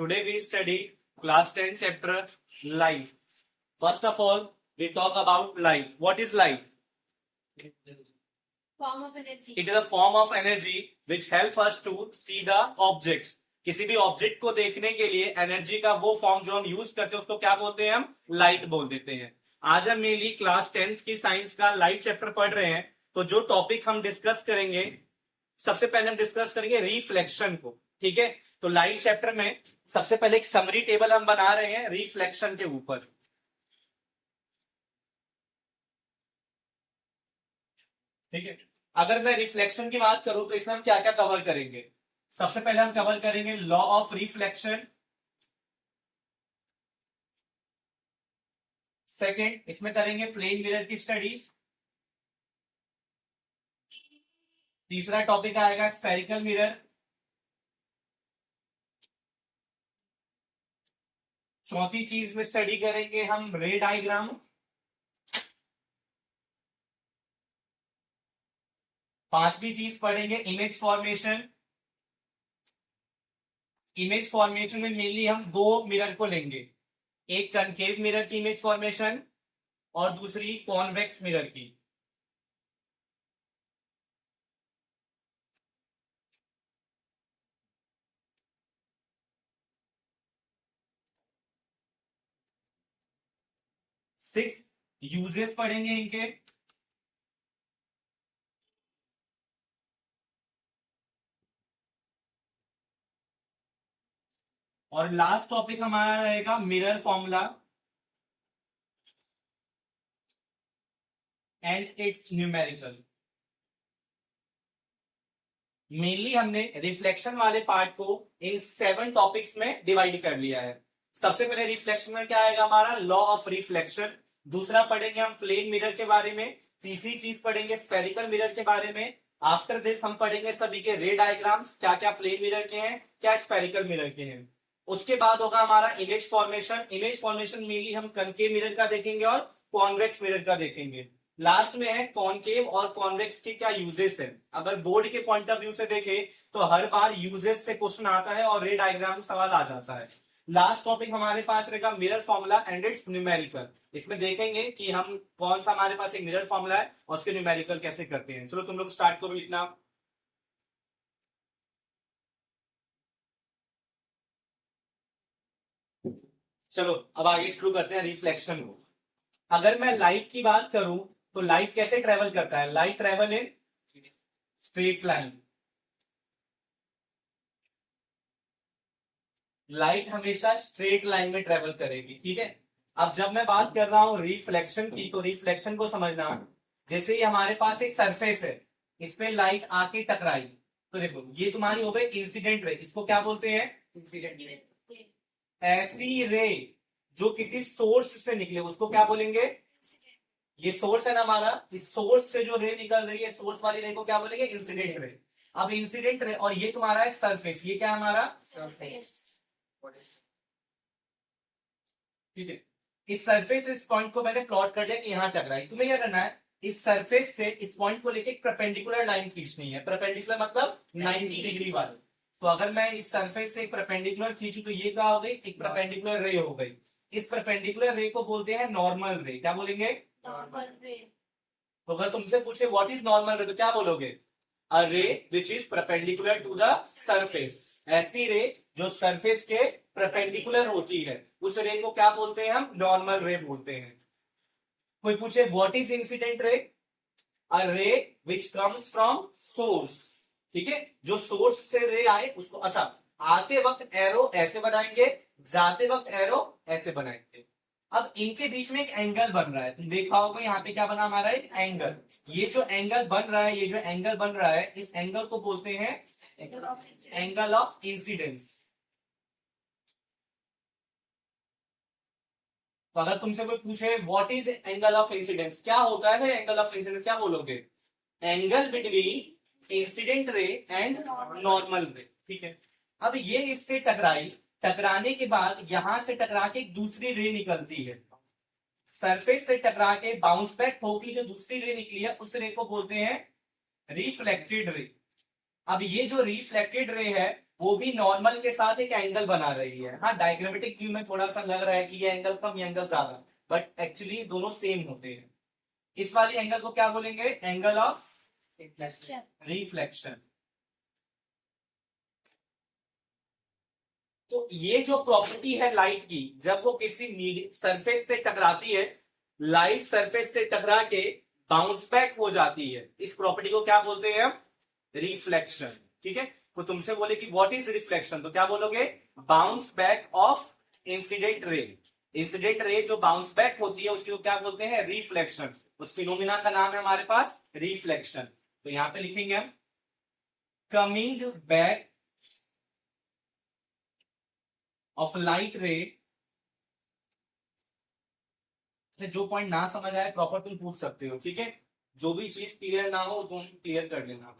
Today we study class 10 chapter light. First of all, we talk about light. What is light? Form of energy. It is a form of energy which help us to see the objects. किसी भी object को देखने के लिए energy का वो form जो हम यूज करते हैं उसको क्या बोलते हैं? हम लाइट बोल देते हैं। आज हम मेनली क्लास 10th की साइंस का लाइट चैप्टर पढ़ रहे हैं। तो जो टॉपिक हम डिस्कस करेंगे, सबसे पहले हम डिस्कस करेंगे रिफ्लेक्शन को। ठीक है, तो लाइट चैप्टर में सबसे पहले एक समरी टेबल हम बना रहे हैं रिफ्लेक्शन के ऊपर। ठीक है, अगर मैं रिफ्लेक्शन की बात करूं तो इसमें हम क्या क्या कवर करेंगे? सबसे पहले हम कवर करेंगे लॉ ऑफ रिफ्लेक्शन। सेकंड, इसमें करेंगे प्लेन मिरर की स्टडी। तीसरा टॉपिक आएगा स्फेरिकल मिरर। चौथी चीज में स्टडी करेंगे हम रे डायग्राम। पांचवी चीज पढ़ेंगे इमेज फॉर्मेशन। इमेज फॉर्मेशन में मेनली हम दो मिरर को लेंगे, एक कनकेव मिरर की इमेज फॉर्मेशन और दूसरी कॉन्वेक्स मिरर की। सिक्स यूजेस पढ़ेंगे इनके। और लास्ट टॉपिक हमारा रहेगा mirror formula and it's numerical. Mainly हमने रिफ्लेक्शन वाले पार्ट को इन 7 टॉपिक्स में डिवाइड कर लिया है। सबसे पहले रिफ्लेक्शन में क्या आएगा हमारा? Law of reflection. दूसरा पढ़ेंगे हम प्लेन मिरर के बारे में। तीसरी चीज पढ़ेंगे स्फेरिकल मिरर के बारे में। आफ्टर दिस हम पढ़ेंगे सभी के रे डायग्राम्स, क्या क्या प्लेन मिरर के हैं, क्या स्फेरिकल मिरर के हैं। उसके बाद होगा हमारा image formation. Image formation mainly हम कनकेव मिरर का देखेंगे और कॉन्वेक्स मिरर का देखेंगे। लास्ट में है कॉनकेव और कॉन्वेक्स के क्या यूजेस है। अगर बोर्ड के पॉइंट ऑफ व्यू से देखें तो हर बार यूजेस से क्वेश्चन आता है और रे डायग्राम सवाल आ जाता है। लास्ट टॉपिक हमारे पास रहेगा mirror formula and it's numerical. इसमें देखेंगे कि हम कौन सा हमारे पास एक मिरर फॉर्मूला है और उसके न्यूमेरिकल कैसे करते हैं। चलो तुम लोग स्टार्ट करो लिखना। चलो अब आगे शुरू करते हैं रिफ्लेक्शन को। अगर मैं लाइट की बात करूं तो लाइट कैसे ट्रेवल करता है? Light travel in straight line. Light हमेशा स्ट्रेट लाइन में ट्रेवल करेगी। ठीक है, अब जब मैं बात कर रहा हूं रिफ्लेक्शन की तो रिफ्लेक्शन को समझना, जैसे ही हमारे पास एक सरफेस है, इस पे लाइट आके टकराई तो देखो ये तुम्हारी हो गई इंसिडेंट रे। इसको क्या बोलते हैं? Incident ray. ऐसी रे जो किसी सोर्स से निकले उसको क्या बोलेंगे? ये सोर्स है ना हमारा, इस सोर्स से जो रे निकल रही है, सोर्स वाली रे को क्या बोलेंगे? Incident ray. अब इंसिडेंट रे और ये तुम्हारा है सरफेस, ये क्या है हमारा? सरफेस। ठीक है, इस सरफेस इस पॉइंट को मैंने प्लॉट कर लिया कि यहां टकराई। तुम्हें क्या करना है? इस सरफेस से इस पॉइंट को लेके एक परपेंडिकुलर लाइन खींचनी है। परपेंडिकुलर मतलब 90 डिग्री वाली। तो अगर मैं इस सरफेस से एक परपेंडिकुलर खींचू तो ये क्या हो गई? एक परपेंडिकुलर रे हो गई। इस परपेंडिकुलर रे को बोलते हैं नॉर्मल रे। क्या बोलेंगे? नॉर्मल रे। तो अगर तुमसे पूछे व्हाट इज नॉर्मल रे तो क्या बोलोगे? A ray which is perpendicular to the surface. ऐसी रे जो सरफेस के परपेंडिकुलर होती है उस रे को क्या बोलते हैं? हम नॉर्मल रे बोलते हैं। कोई पूछे what is incident ray? A ray which comes from source. ठीक है, जो सोर्स से रे आए उसको, अच्छा आते वक्त एरो ऐसे बनाएंगे, जाते वक्त एरो ऐसे बनाएंगे। अब इनके बीच में एक एंगल बन रहा है। तुम देखा होगा यहाँ पे क्या बना हमारा? एक एंगल। ये जो एंगल बन रहा है, ये जो एंगल बन रहा है, इस एंगल को बोलते हैं एंगल ऑफ इंसिडेंस। तो अगर तुमसे कोई पूछे what is angle of incidence, क्या होता है भाई एंगल ऑफ इंसिडेंस, क्या बोलोगे? Angle between incident ray and normal रे। ठीक है, अब ये इससे टकराई, टकराने के बाद यहां से टकरा के एक दूसरी रे निकलती है। सरफेस से टकरा के बाउंस बैक होगी जो दूसरी रे निकली है उस रे को बोलते हैं रिफ्लेक्टेड रे। अब ये जो रिफ्लेक्टेड रे है वो भी नॉर्मल के साथ एक एंगल बना रही है। हाँ, डायग्रामेटिक व्यू में थोड़ा सा लग रहा है कि ये एंगल कम, ये एंगल ज्यादा, बट एक्चुअली दोनों सेम होते हैं। इस वाली एंगल को क्या बोलेंगे? Angle of reflection. तो ये जो प्रॉपर्टी है लाइट की, जब वो किसी सरफेस से टकराती है, लाइट सरफेस से टकरा के बाउंस बैक हो जाती है, इस प्रॉपर्टी को क्या बोलते हैं हम? रिफ्लेक्शन। ठीक है, तो तुमसे बोले कि व्हाट इज रिफ्लेक्शन, तो क्या बोलोगे? Bounce back of incident ray. Incident ray जो बाउंस बैक होती है उसको क्या बोलते हैं? रिफ्लेक्शन। उस फिनोमिना का नाम है हमारे पास रिफ्लेक्शन। तो यहां पे लिखेंगे हम कमिंग बैक ऑफ लाइट रे। जो पॉइंट ना समझ आए प्रॉपर तुम पूछ सकते हो, ठीक है। जो भी चीज क्लियर ना हो तुम क्लियर कर लेना।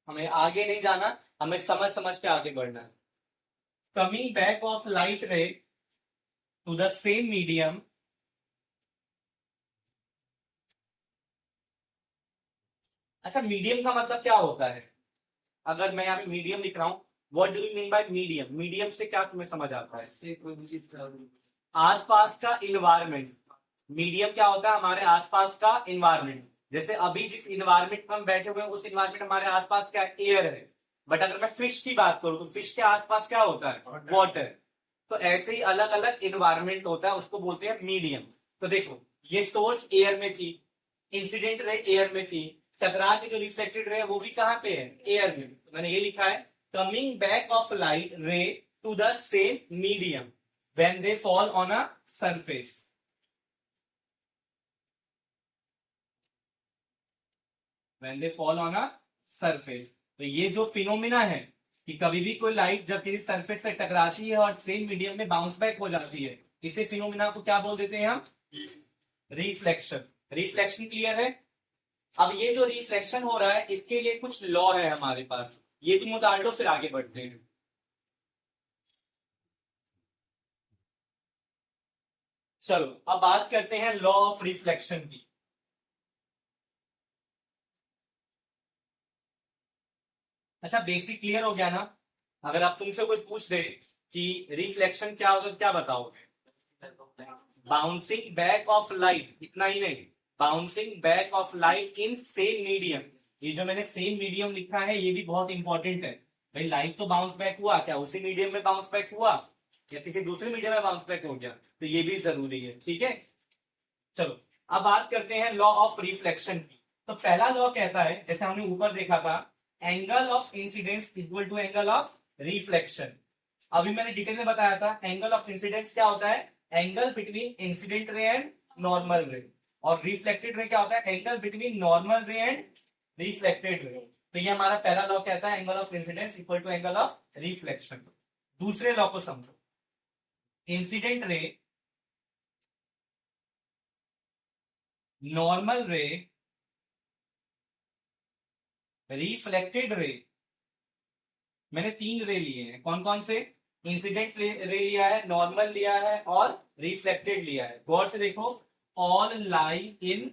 हमें आगे नहीं जाना, हमें समझ समझ के आगे बढ़ना है। Coming back of light ray to the same medium, अच्छा मीडियम का मतलब क्या होता है? अगर मैं यहाँ पे मीडियम लिख रहा हूं, what do you mean by medium? Medium से क्या तुम्हें समझ आता है? आसपास का इन्वायरमेंट। मीडियम क्या होता है? हमारे आसपास का इन्वायरमेंट। जैसे अभी जिस इन्वायरमेंट में हम बैठे हुए हैं उस इन्वायरमेंट हमारे आसपास क्या? एयर है। बट अगर मैं फिश की बात करूं तो फिश के आसपास क्या होता है? वाटर। तो ऐसे ही अलग अलग इन्वायरमेंट होता है, उसको बोलते हैं मीडियम। तो देखो, ये सोर्स एयर में थी, इंसिडेंट रे एयर में थी, टकरा के जो रिफ्लेक्टेड रे वो भी कहां पे है? एयर में। तो मैंने ये लिखा है coming back of light ray to the same medium when they fall on a surface. When they fall on a surface. तो ये जो फिनोमिना है कि कभी भी कोई लाइट जब किसी सरफेस से टकराती है और सेम मीडियम में बाउंस बैक हो जाती है, इसे फिनोमिना को क्या बोल देते हैं हम? रिफ्लेक्शन। रिफ्लेक्शन क्लियर है? अब ये जो रिफ्लेक्शन हो रहा है इसके लिए कुछ लॉ है हमारे पास, ये तुम उतार लो फिर आगे बढ़ते हैं। चलो अब बात करते हैं लॉ ऑफ रिफ्लेक्शन की। अच्छा, बेसिक क्लियर हो गया ना? अगर आप तुमसे कोई पूछ दे कि रिफ्लेक्शन क्या होगा तो क्या बताओगे? बाउंसिंग बैक ऑफ लाइट, इतना ही नहीं, bouncing back of light in same medium. ये जो मैंने सेम मीडियम लिखा है ये भी बहुत इंपॉर्टेंट है। भाई लाइट तो बाउंस बैक हुआ, क्या उसी मीडियम में बाउंस बैक हुआ या किसी दूसरे मीडियम में बाउंस बैक हो गया? तो ये भी जरूरी है, ठीक है। चलो अब बात करते हैं लॉ ऑफ रिफ्लेक्शन की। तो पहला लॉ कहता है, जैसे हमने ऊपर देखा था, angle of incidence equal to angle of reflection. अभी मैंने डिटेल में बताया था एंगल ऑफ इंसिडेंस क्या होता है? Angle between incident ray and normal ray. और रिफ्लेक्टेड रे क्या होता है? Angle between normal ray and reflected ray. तो ये हमारा पहला लॉ कहता है angle of incidence equal to angle of reflection. दूसरे लॉ को समझो, इंसिडेंट रे, नॉर्मल रे, रिफ्लेक्टेड रे। मैंने तीन रे लिए हैं, कौन कौन से? इंसिडेंट रे लिया है, नॉर्मल लिया है और रिफ्लेक्टेड लिया है। गौर से देखो, all lie in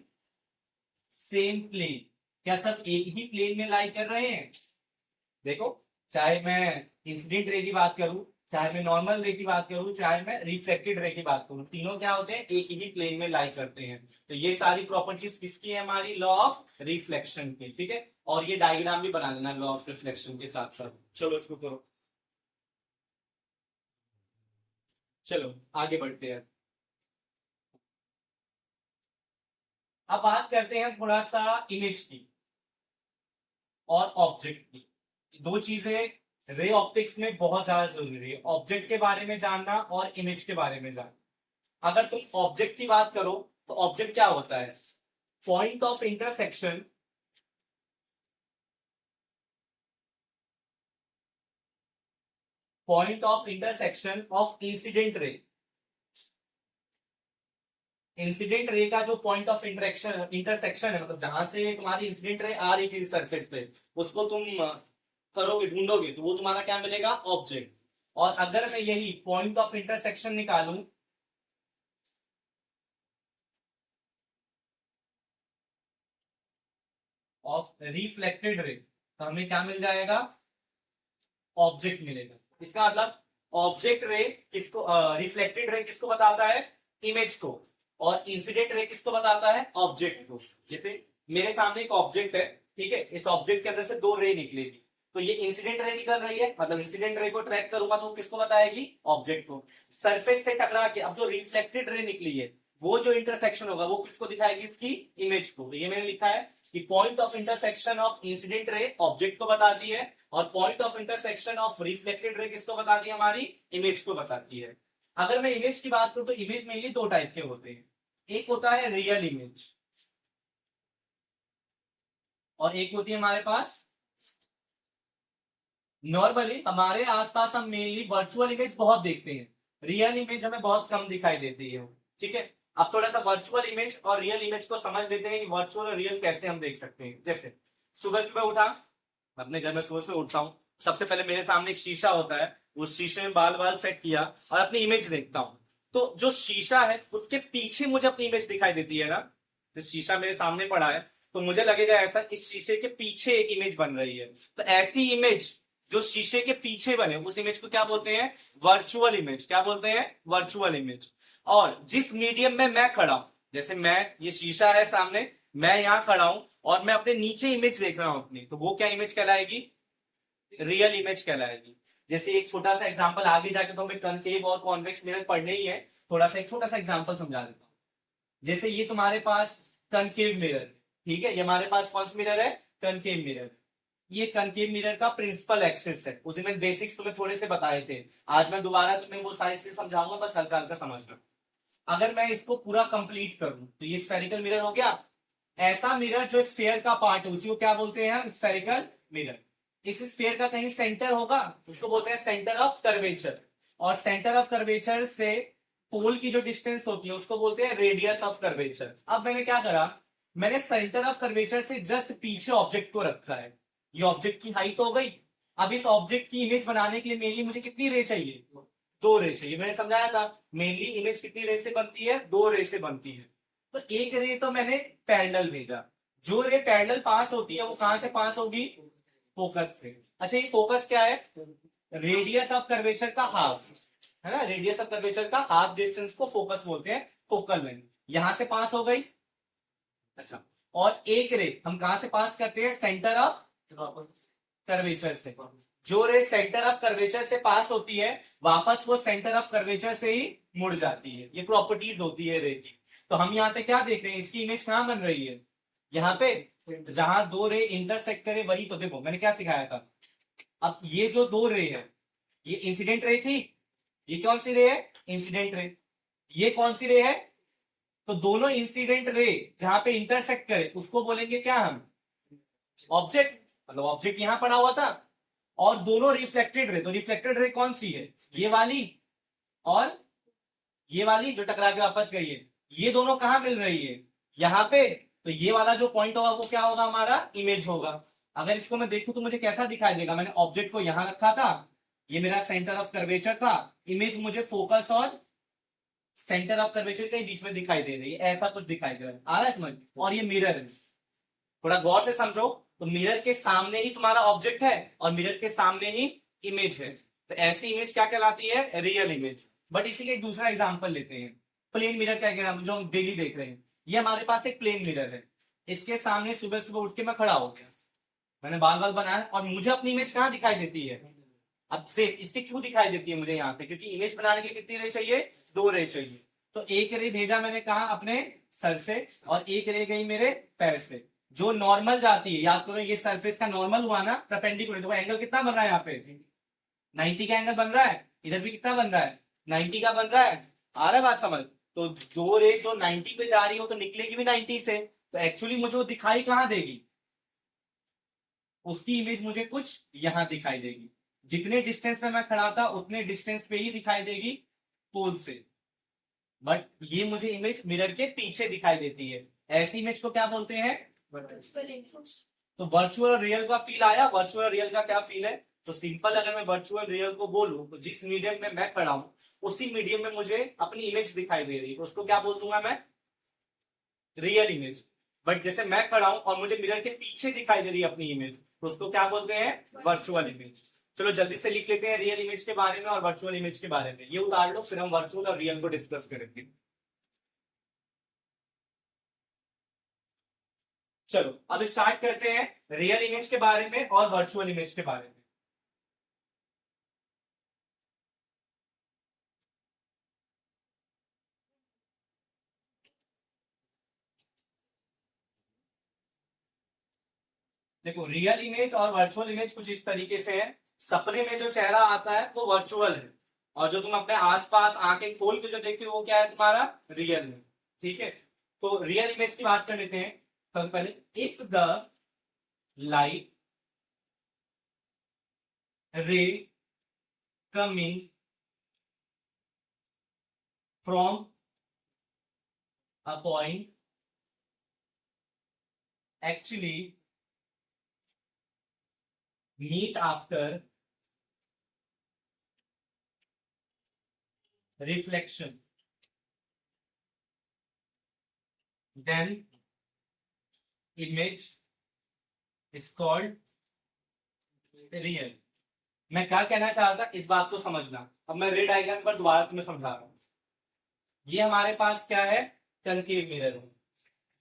same plane. क्या सब एक ही प्लेन में लाई कर रहे हैं? देखो, चाहे मैं इंसिडेंट रे की बात करूं, चाहे मैं नॉर्मल रे की बात करूं, चाहे मैं रिफ्लेक्टेड रे की बात करूं, तीनों क्या होते हैं? एक ही प्लेन में लाई करते हैं। तो ये सारी प्रॉपर्टीज किसकी है? हमारी लॉ ऑफ रिफ्लेक्शन की, ठीक है। और ये डायग्राम भी बना लेना लॉ ऑफ रिफ्लेक्शन के साथ साथ। चलो इसको करो, चलो आगे बढ़ते हैं। अब बात करते हैं थोड़ा सा इमेज की और ऑब्जेक्ट की। दो चीजें रे ऑप्टिक्स में बहुत ज्यादा जरूरी है, ऑब्जेक्ट के बारे में जानना और इमेज के बारे में जानना। अगर तुम ऑब्जेक्ट की बात करो तो ऑब्जेक्ट क्या होता है? Point of intersection, point of intersection of incident ray. Incident ray का जो पॉइंट ऑफ इंटरसेक्शन है, मतलब जहां से तुम्हारी इंसिडेंट रे आ रही थी सरफेस पे, उसको तुम करोगे, ढूंढोगे, तो वो तुम्हारा क्या मिलेगा? ऑब्जेक्ट। और अगर मैं यही पॉइंट ऑफ इंटरसेक्शन निकालूं ऑफ रिफ्लेक्टेड रे, तो हमें क्या मिल जाएगा? ऑब्जेक्ट मिलेगा। इसका मतलब ऑब्जेक्ट रे किसको, रिफ्लेक्टेड रे किसको बताता है, इमेज को, और इंसिडेंट रे किसको बताता है, ऑब्जेक्ट को। जैसे मेरे सामने एक ऑब्जेक्ट है, ठीक है, इस ऑब्जेक्ट के अंदर से दो रे निकलेगी, तो ये इंसिडेंट रे निकल रही है, मतलब इंसिडेंट रे को ट्रैक करूंगा तो किसको बताएगी, ऑब्जेक्ट को। सरफेस से टकरा के अब जो रिफ्लेक्टेड रे निकली है वो जो इंटरसेक्शन होगा वो किसको दिखाएगी, इसकी इमेज को। तो ये मैंने लिखा है कि point of intersection of incident ray object को बताती है, और point of intersection of reflected ray किसको बताती है, हमारी इमेज को बताती है। अगर मैं इमेज की बात करूं तो इमेज मेनली दो टाइप के होते हैं, एक होता है रियल इमेज और एक होती है हमारे पास, नॉर्मली हमारे आसपास हम मेनली वर्चुअल इमेज बहुत देखते हैं, रियल इमेज हमें बहुत कम दिखाई देती है, ठीक है। अब थोड़ा सा वर्चुअल इमेज और रियल इमेज को समझ लेते हैं कि वर्चुअल और रियल कैसे हम देख सकते हैं। जैसे सुबह सुबह उठा, अपने घर में सुबह सुबह उठता हूँ, सबसे पहले मेरे सामने एक शीशा होता है, उस शीशे में बाल बाल सेट किया और अपनी इमेज देखता हूँ, तो जो शीशा है उसके पीछे मुझे अपनी इमेज दिखाई देती है ना। तो शीशा मेरे सामने पड़ा है तो मुझे लगेगा ऐसा इस शीशे के पीछे एक इमेज बन रही है, तो ऐसी इमेज जो शीशे के पीछे बने उस इमेज को क्या बोलते हैं, वर्चुअल इमेज। क्या बोलते हैं, वर्चुअल इमेज। और जिस मीडियम में मैं खड़ा हूं, जैसे मैं, ये शीशा है सामने, मैं यहां खड़ा हूं और मैं अपने नीचे इमेज देख रहा हूं अपनी, तो वो क्या इमेज कहलाएगी, रियल इमेज कहलाएगी। जैसे एक छोटा सा एग्जांपल, आगे जाके तो हमें कनकेव और कॉन्वेक्स मिरर पढ़ने ही है, थोड़ा सा एक छोटा सा एग्जांपल समझा देता हूं। जैसे ये तुम्हारे पास कनकेव मिरर, ठीक है, ये हमारे पास कौन सा मिरर है, कनकेव मिरर। ये कनकेव मिरर का प्रिंसिपल एक्सिस है, उस दिन मैंने बेसिक्स तुम्हें थोड़े से बताए थे, आज मैं दोबारा तुम्हें वो सारी चीजें समझाऊंगा, बस हल्का हल्का समझना। अगर मैं इसको पूरा कंप्लीट करूं तो ये स्फेरिकल मिरर हो गया। ऐसा मिरर जो स्फेयर का पार्ट है उसी को क्या बोलते हैं हम, स्फेरिकल मिरर। इस स्फेयर का कहीं सेंटर होगा, उसको बोलते हैं सेंटर ऑफ कर्वेचर, और सेंटर ऑफ कर्वेचर से पोल की जो डिस्टेंस होती है उसको बोलते हैं रेडियस ऑफ कर्वेचर। अब मैंने क्या करा, मैंने सेंटर ऑफ कर्वेचर से जस्ट पीछे ऑब्जेक्ट को रखा है, ये ऑब्जेक्ट की हाइट हो गई। अब इस ऑब्जेक्ट की इमेज बनाने के लिए मेनली मुझे कितनी रे चाहिए, दो रे चाहिए, मैंने समझाया था मेनली इमेज कितनी रे से बनती है, दो रे से बनती है। तो एक रे तो मैंने पैरेलल भेजा, जो रे पैरेलल पास होती है वो कहां से पास होगी, फोकस से। अच्छा ये फोकस क्या है, रेडियस ऑफ कर्वेचर का हाफ है ना, रेडियस ऑफ कर्वेचर का हाफ डिस्टेंस को फोकस बोलते हैं, फोकल लेंथ। यहां से पास हो गई। अच्छा, और एक रे हम कहां से पास करते हैं, सेंटर ऑफ कर्वेचर से। जो रे सेंटर ऑफ कर्वेचर से पास होती है वापस वो सेंटर ऑफ कर्वेचर से ही मुड़ जाती है, ये प्रॉपर्टीज होती है रे की। तो हम यहाँ पे क्या देख रहे हैं, इसकी इमेज कहां बन रही है, यहाँ पे, जहां दो रे इंटरसेक्ट करे वही तो। देखो मैंने क्या सिखाया था, अब ये जो दो रे है ये इंसिडेंट रे थी, ये कौन सी रे है, इंसिडेंट रे। ये कौन सी रे है, तो दोनों इंसिडेंट रे जहां पे इंटरसेक्ट करे उसको बोलेंगे क्या हम, ऑब्जेक्ट। मतलब ऑब्जेक्ट यहां पड़ा हुआ था और दोनों रिफ्लेक्टेड रे, तो रिफ्लेक्टेड रे कौन सी है, ये वाली और ये वाली जो टकरा के वापस गई है, ये दोनों कहां मिल रही है, यहाँ पे। तो ये वाला जो पॉइंट होगा वो क्या होगा, हमारा इमेज होगा। अगर इसको मैं देखूं तो मुझे कैसा दिखाई देगा, मैंने ऑब्जेक्ट को यहां रखा था, ये मेरा सेंटर ऑफ कर्वेचर था, इमेज मुझे फोकस और सेंटर ऑफ कर्वेचर के बीच में दिखाई दे रही है, ऐसा कुछ दिखाई दे रहा है, आ रहा है समझ। और ये मिरर है, थोड़ा गौर से समझो, तो मिरर के सामने ही तुम्हारा ऑब्जेक्ट है और मिरर के सामने ही इमेज है, तो ऐसी इमेज क्या कहलाती है, रियल इमेज। बट इसी का एक दूसरा एग्जांपल लेते हैं, प्लेन मिरर क्या कह रहा है, जो हम डेली देख रहे हैं। ये हमारे पास एक प्लेन मिरर है, इसके सामने सुबह सुबह उठ के मैं खड़ा हो गया, मैंने बाल बाल बनाया और मुझे अपनी इमेज कहाँ दिखाई देती है, अब से इसकी क्यों दिखाई देती है मुझे यहाँ पे, क्योंकि इमेज बनाने के लिए कितनी रे चाहिए, दो रे चाहिए। तो एक रे भेजा मैंने कहा अपने सर से और एक रे गई मेरे पैर से, जो नॉर्मल जाती है, याद करो ये सरफेस का नॉर्मल हुआ ना, परपेंडिकुलर। देखो एंगल कितना बन रहा है यहाँ पे, 90 का एंगल बन रहा है, इधर भी कितना बन रहा है, 90 का बन रहा है। आ रहा है बात समझ। तो दो रे जो 90 पे जा रही हो तो निकलेगी भी 90 से, तो एक्चुअली मुझे वो दिखाई कहां देगी, उसकी इमेज मुझे कुछ यहां दिखाई देगी, जितने डिस्टेंस पे मैं खड़ा था उतने डिस्टेंस पे ही दिखाई देगी पोल से, बट ये मुझे इमेज मिरर के पीछे दिखाई देती है। ऐसी इमेज को क्या बोलते हैं, तो वर्चुअल और रियल का फील आया, वर्चुअल और रियल का क्या फील है, तो सिंपल अगर मैं वर्चुअल रियल को बोलूं तो जिस मीडियम में मैं खड़ा हूं उसी मीडियम में मुझे अपनी इमेज दिखाई दे रही है, तो उसको क्या बोल दूंगा मैं, रियल इमेज। बट जैसे मैं खड़ा हूं और मुझे मिरर के पीछे दिखाई दे रही है अपनी इमेज, तो उसको क्या बोलते हैं, वर्चुअल इमेज। चलो जल्दी से लिख लेते हैं रियल इमेज के बारे में और वर्चुअल इमेज के बारे में, ये उतार लो, फिर हम वर्चुअल और रियल को डिस्कस करेंगे। चलो अब स्टार्ट करते हैं रियल इमेज के बारे में और वर्चुअल इमेज के बारे में। देखो रियल इमेज और वर्चुअल इमेज कुछ इस तरीके से है। सपने में जो चेहरा आता है वो वर्चुअल है, और जो तुम अपने आसपास आंखें खोल के जो देखते हो वो क्या है, तुम्हारा रियल है। ठीक है, तो रियल इमेज की बात कर लेते हैं। सबसे पहले, if the light ray coming from a point actually meet after reflection, then image is called real। मैं क्या कहना चाह रहा था इस बात को समझना। अब मैं रे डायग्राम पर दोबारा तुम्हें समझा रहा हूं। ये हमारे पास क्या है, कनकेव मिरर।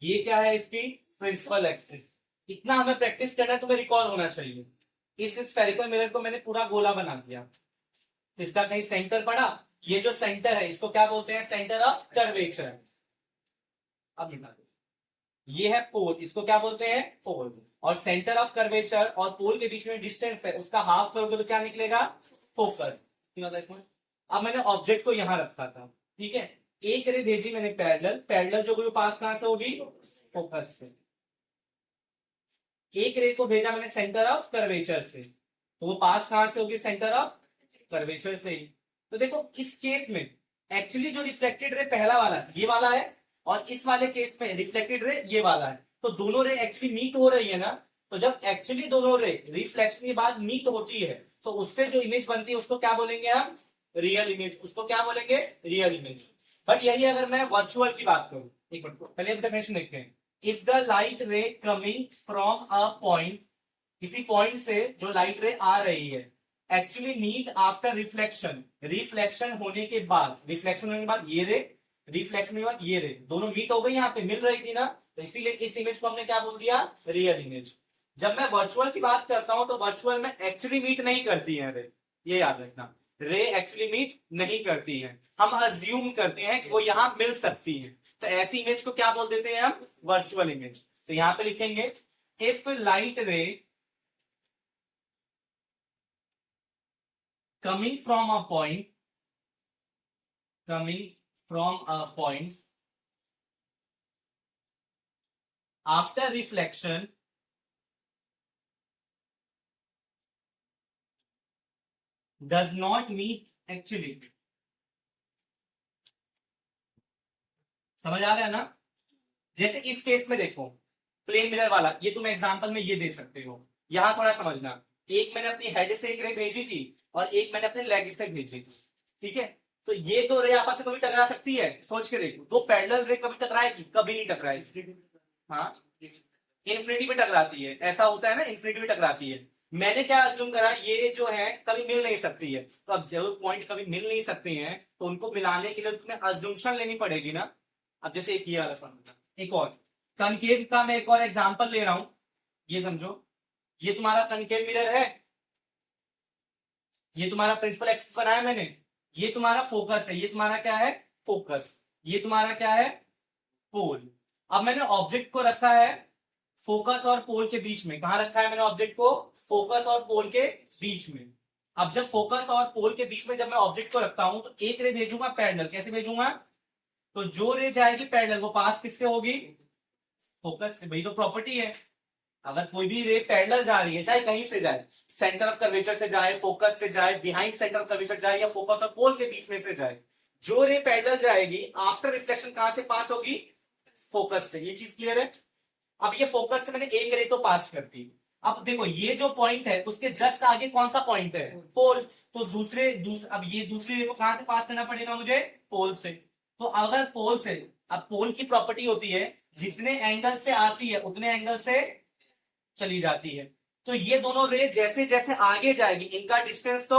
ये क्या है, इसकी प्रिंसिपल एक्सिस। इतना हमें प्रैक्टिस करना है, तुम्हें रिकॉल होना चाहिए। इस स्फेरिकल मिरर को मैंने पूरा गोला बना दिया, इसका कहीं सेंटर पड़ा। ये जो सेंटर है इसको क्या बोलते हैं, सेंटर ऑफ कर्वेचर। अब दिखा दो, ये है पोल, इसको क्या बोलते हैं, पोल। और सेंटर ऑफ कर्वेचर और पोल के बीच में डिस्टेंस है, उसका हाफ करोगे तो क्या निकलेगा, फोकस। इसमें अब मैंने ऑब्जेक्ट को यहां रखा था, ठीक है। एक रे भेजी मैंने पैरेलल, पैरेलल जो पास कहां से होगी, फोकस से। एक रे को भेजा मैंने सेंटर ऑफ कर्वेचर से, तो वो पास कहां से होगी, सेंटर ऑफ कर्वेचर से ही। तो देखो इस केस में एक्चुअली जो रिफ्लेक्टेड रे पहला वाला ये वाला है, और इस वाले केस में रिफ्लेक्टेड रे ये वाला है। तो दोनों रे एक्चुअली मीट हो रही है ना। तो जब एक्चुअली दोनों रे रिफ्लेक्शन के बाद मीट होती है तो उससे जो इमेज बनती है उसको क्या बोलेंगे हम, रियल इमेज। उसको क्या बोलेंगे, रियल इमेज। बट यही अगर मैं वर्चुअल की बात करूं, एक मिनट पहले हम डेफिनेशन देखते हैं। If the light ray coming from a point, किसी पॉइंट से जो लाइट रे आ रही है, actually meet after reflection, reflection होने के बाद, रिफ्लेक्शन होने के बाद ये रे, रिफ्लेक्शन के बाद ये रे, दोनों मीट हो गई, यहाँ पे मिल रही थी ना, तो इसीलिए इस इमेज को हमने क्या बोल दिया, रियल इमेज। जब मैं वर्चुअल की बात करता हूं तो वर्चुअल में एक्चुअली मीट नहीं करती है रे, ये याद रखना। रे एक्चुअली मीट नहीं करती है, हम अज्यूम करते हैं कि वो यहां मिल सकती है, तो ऐसी इमेज को क्या बोल देते हैं हम, वर्चुअल इमेज। तो यहां पे लिखेंगे, इफ लाइट रे coming from a point, coming from a point after reflection does not meet actually। समझ आ रहा है ना। जैसे इस केस में देखो, प्लेन मिरर वाला, ये तुम एग्जांपल में ये दे सकते हो। यहां थोड़ा समझना, एक मैंने अपनी हेड से एक रे भेजी थी और एक मैंने अपने लेग से भेजी थी, ठीक है। तो ये दो रे आपस में कभी टकरा सकती है, सोच के देखो। दो पैरेलल रे कभी टकराएगी, कभी नहीं टकराएगी। हाँ, इन्फिनिटी पे टकराती है, ऐसा होता है ना, इन्फिनिटी पे टकराती है। मैंने क्या अज्यूम करा, ये जो है कभी मिल नहीं सकती है। तो अब जब पॉइंट कभी मिल नहीं सकते हैं तो उनको मिलाने के लिए तुम्हें अज्यूमशन लेनी पड़ेगी ना। अब जैसे एक ये वाला समझना, एक और कनकेव का मैं एक और एग्जांपल ले रहा हूं, ये समझो। ये तुम्हारा कनकेव मिरर है, ये तुम्हारा प्रिंसिपल एक्सिस बनाया मैंने, ये तुम्हारा फोकस है, ये तुम्हारा क्या है, फोकस। ये तुम्हारा क्या है, पोल। अब मैंने ऑब्जेक्ट को रखा है फोकस और पोल के बीच में। कहां रखा है मैंने ऑब्जेक्ट को, फोकस और पोल के बीच में। अब जब फोकस और पोल के बीच में जब मैं ऑब्जेक्ट को रखता हूं तो एक रे भेजूंगा पैरेलल, कैसे भेजूंगा, तो जो रे जाएगी पैरेलल वो पास किससे होगी, फोकस से। भाई तो प्रॉपर्टी है, अगर कोई भी रे पैरेलल जा रही है, चाहे कहीं से जाए, सेंटर ऑफ कर्वेचर से जाए, फोकस से जाए, बिहाइंड सेंटर ऑफ कर्वेचर जाए, या फोकस और पोल के बीच में से जाए, जो रे पैरेलल जाएगी आफ्टर रिफ्लेक्शन कहां से पास होगी, फोकस से। ये चीज क्लियर है। अब ये फोकस से मैंने एक रे तो पास कर दी। अब देखो ये जो पॉइंट है उसके जस्ट आगे कौन सा पॉइंट है, पोल। तो अब ये दूसरी रे को कहां से पास करना पड़ेगा मुझे, पोल से। तो अगर पोल से, अब पोल की प्रॉपर्टी होती है जितने एंगल से आती है उतने एंगल से चली जाती है। तो ये दोनों रे जैसे जैसे आगे जाएगी इनका डिस्टेंस तो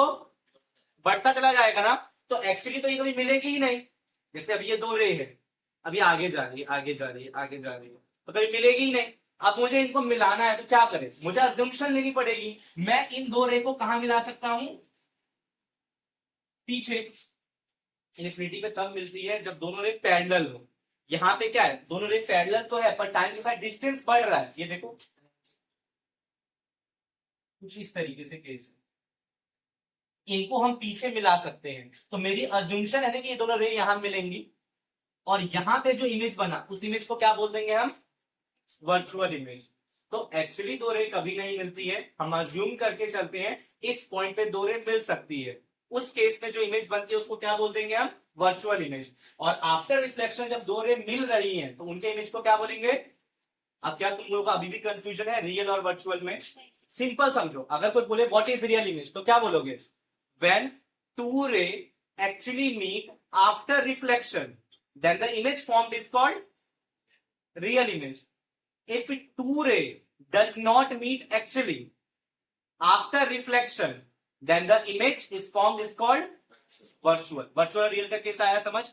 बढ़ता चला जाएगा ना, तो एक्चुअली तो ये कभी मिलेगी ही नहीं। जैसे अब ये दो रे है, अभी आगे जा रही है आगे जा रही है आगे जा रही है, तो कभी मिलेगी ही नहीं। अब मुझे इनको मिलाना है तो क्या करें, मुझे अजम्पशन लेनी पड़ेगी। मैं इन दो रे को कहां मिला सकता हूं, पीछे। इन्फिनिटी पे तब मिलती है जब दोनों रे पैरेलल हो। यहाँ पे क्या है, दोनों रे पैरेलल तो है पर टाइम के साथ डिस्टेंस बढ़ रहा है, ये देखो कुछ इस तरीके से केस है। इनको हम पीछे मिला सकते हैं, तो मेरी अज्यूमशन है ना कि ये दोनों रे यहां मिलेंगी, और यहां पे जो इमेज बना उस इमेज को क्या बोल देंगे हम, वर्चुअल इमेज। तो एक्चुअली दो रे कभी नहीं मिलती है, हम अज्यूम करके चलते हैं इस पॉइंट पे दो रे मिल सकती है। उस केस में जो इमेज बनती है उसको क्या बोल देंगे हम, वर्चुअल इमेज। और आफ्टर रिफ्लेक्शन जब दो रे मिल रही हैं तो उनके इमेज को क्या बोलेंगे। अब क्या तुम लोगों का अभी भी कंफ्यूजन है रियल और वर्चुअल में, सिंपल समझो। अगर कोई बोले व्हाट इज रियल इमेज तो क्या बोलोगे, when two ray actually meet after reflection, then the image formed is called real image. If two ray does not meet actually after reflection, then the image is formed is called virtual. Virtual real का case आया समझ।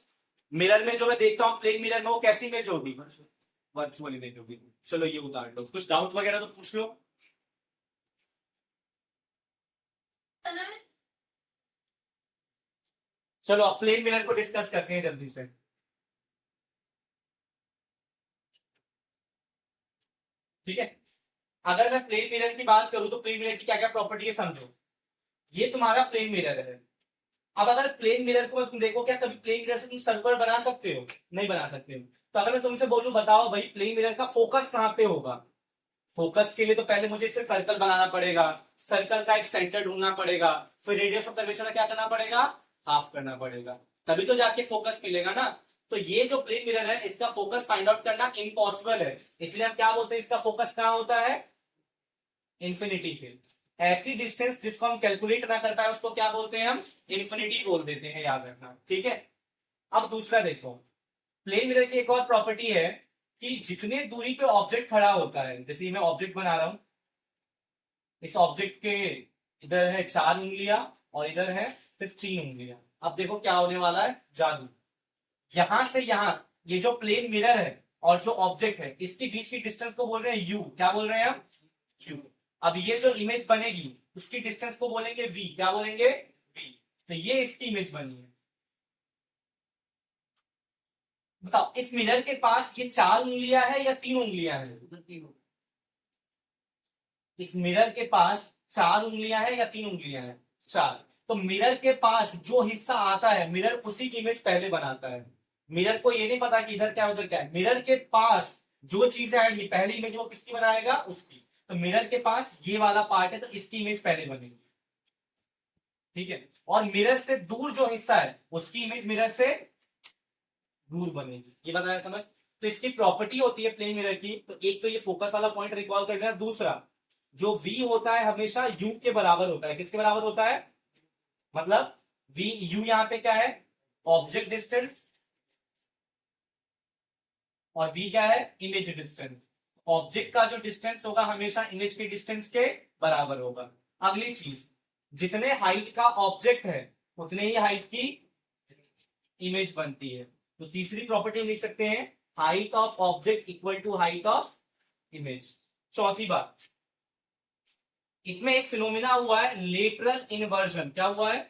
Mirror में जो मैं देखता हूं plane mirror में, वो कैसी इमेज होगी, वर्चुअल इमेज होगी। चलो ये उतार लो, कुछ डाउट वगैरह तो पूछ लो। चलो अब प्लेन मिरर को डिस्कस करते हैं जल्दी से। ठीक है, अगर मैं प्लेन मिरर की बात करूं तो प्लेन मिरर की क्या क्या प्रॉपर्टी है समझो। ये तुम्हारा प्लेन मिरर है। अब अगर प्लेन मिरर को तुम देखो, क्या कभी प्लेन मिरर से तुम सर्कल बना सकते हो, नहीं बना सकते हो। तो अगर मैं तुमसे बोलूं बताओ भाई प्लेन मिरर का फोकस कहां पे होगा, फोकस के लिए तो पहले मुझे इसे सर्कल बनाना पड़ेगा, सर्कल का एक सेंटर ढूंढना पड़ेगा, फिर रेडियस ऑफ कर्वेचर क्या करना पड़ेगा, हाफ करना पड़ेगा, तभी तो जाके फोकस मिलेगा ना। तो ये जो प्लेन मिरर है इसका फोकस फाइंड आउट करना इम्पॉसिबल है, इसलिए हम क्या बोलते हैं, इसका फोकस कहां होता है, इन्फिनिटी पे। ऐसी डिस्टेंस जिसको हम कैलकुलेट ना कर पाए उसको क्या बोलते हैं हम, इन्फिनिटी बोल देते हैं, याद रखना। ठीक है, अब दूसरा देखो, प्लेन मिरर की एक और प्रॉपर्टी है कि जितने दूरी पे ऑब्जेक्ट खड़ा होता है, जैसे मैं ऑब्जेक्ट बना रहा हूं, इस ऑब्जेक्ट के इधर है 4 उंगलियां और इधर है सिर्फ 3 उंगलियां। अब देखो क्या होने वाला है, जादू। यहां से यहां ये जो प्लेन मिरर है और जो ऑब्जेक्ट है इसके बीच की डिस्टेंस को बोल रहे हैं यू, क्या बोल रहे हैं हम, यू। अब ये जो इमेज बनेगी उसकी डिस्टेंस को बोलेंगे वी, क्या बोलेंगे, वी। तो ये इसकी इमेज बनी है। बताओ इस मिरर के पास ये 4 उंगलियां है या 3 उंगलियां हैं, इस मिरर के पास 4 उंगलियां हैं या 3 उंगलियां हैं, 4। तो मिरर के पास जो हिस्सा आता है मिरर उसी की इमेज पहले बनाता है। मिरर को ये नहीं पता कि इधर क्या उधर क्या है, मिरर के पास जो चीजें आएंगी पहली इमेज वो किसकी बनाएगा, उसकी। तो मिरर के पास ये वाला पार्ट है तो इसकी इमेज पहले बनेगी। ठीक है, और मिरर से दूर जो हिस्सा है उसकी इमेज मिरर से दूर बनेगी। ये बताया समझ। तो इसकी प्रॉपर्टी होती है प्लेन मिरर की, तो एक तो ये फोकस वाला पॉइंट रिकॉल करना है, दूसरा जो v होता है हमेशा u के बराबर होता है, किसके बराबर होता है, मतलब v u यहां पे क्या है, ऑब्जेक्ट डिस्टेंस, और v क्या है, इमेज डिस्टेंस। ऑब्जेक्ट का जो डिस्टेंस होगा हमेशा इमेज के डिस्टेंस के बराबर होगा। अगली चीज, जितने हाइट का ऑब्जेक्ट है उतने ही हाइट की इमेज बनती है। तो तीसरी प्रॉपर्टी लिख सकते हैं, height of object equal to height of image. चौथी बात, इसमें एक फिनोमिना हुआ है लेटरल इन्वर्जन। क्या हुआ है,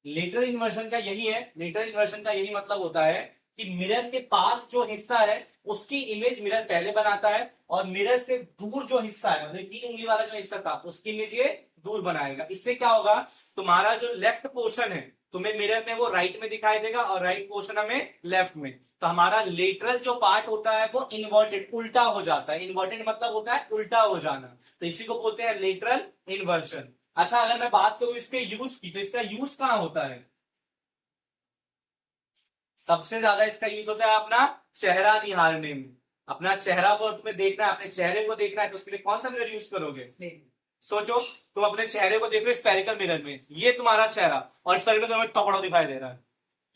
लेटरल इन्वर्जन का यही है, लेटरल इन्वर्जन का यही मतलब होता है कि मिरर के पास जो हिस्सा है उसकी इमेज मिरर पहले बनाता है, और मिरर से दूर जो हिस्सा है मतलब 3 उंगली वाला जो हिस्सा था उसकी इमेज ये दूर बनाएगा। इससे क्या होगा, तुम्हारा जो लेफ्ट पोर्शन है तुम्हें मिरर में वो राइट में दिखाई देगा और राइट पोर्शन हमें लेफ्ट में। तो हमारा लेटरल जो पार्ट होता है वो इन्वर्टेड, उल्टा हो जाता है। इन्वर्टेड मतलब होता है उल्टा हो जाना, तो इसी को बोलते हैं लेटरल इन्वर्जन। अच्छा, अगर मैं बात करूं इसके यूज की, तो इसका यूज कहां होता है, सबसे ज्यादा इसका यूज होता है अपना चेहरा निहारने में। अपना चेहरा को तुम्हें देखना है, अपने चेहरे को देखना है, तो उसके लिए कौन सा मिरर यूज करोगे, सोचो। तुम अपने चेहरे को देख रहे हो स्फेरिकल मिरर में, ये तुम्हारा चेहरा, और स्फेरिकल तुम्हें टकड़ा दिखाई दे रहा है,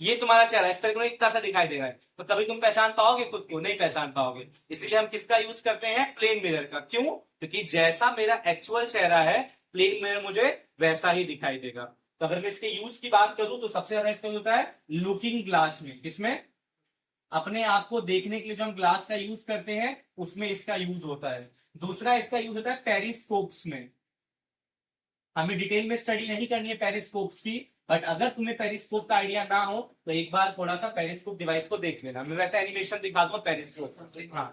ये तुम्हारा चेहरा है, स्फेरिकल मिरर इतना सा दिखाई दे रहा है, तो कभी तुम पहचान पाओगे खुद को? नहीं पहचान पाओगे। इसलिए हम किसका यूज करते हैं? प्लेन मिरर का। क्यों? क्योंकि जैसा मेरा एक्चुअल चेहरा है, प्लेन मिरर मुझे वैसा ही दिखाई देगा। तो अगर मैं इसके यूज की बात करूं तो सबसे ज्यादा इसका होता है लुकिंग ग्लास में। किसमें? अपने आप को देखने के लिए जो हम ग्लास का यूज करते हैं उसमें इसका यूज होता है। दूसरा इसका यूज होता है पेरिस्कोप्स में। हमें डिटेल में स्टडी नहीं करनी है पेरिस्कोप्स की, बट अगर तुम्हें पेरिस्कोप का आइडिया ना हो तो एक बार थोड़ा सा पेरिस्कोप डिवाइस को देख लेना। मैं वैसे एनिमेशन दिखा दूंगा पेरिस्कोप। हाँ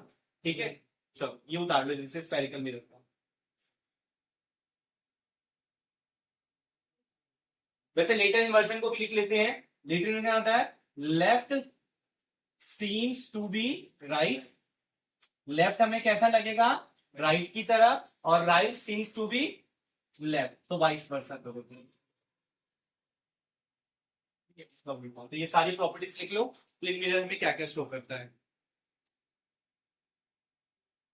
ठीक है, चलो ये उतार लो जिनसे स्फेरिकल मिरर का। वैसे लेटर इन्वर्जन को भी लिख लेते हैं। लेटर में क्या होता है? Left seems to be right. Left हमें कैसा लगेगा? राइट की तरह। और right seems to be left, तो वाइस वर्सा करोगे। तो ये सारी प्रॉपर्टीज लिख लो, प्लेन मिरर में क्या क्या शो करता है।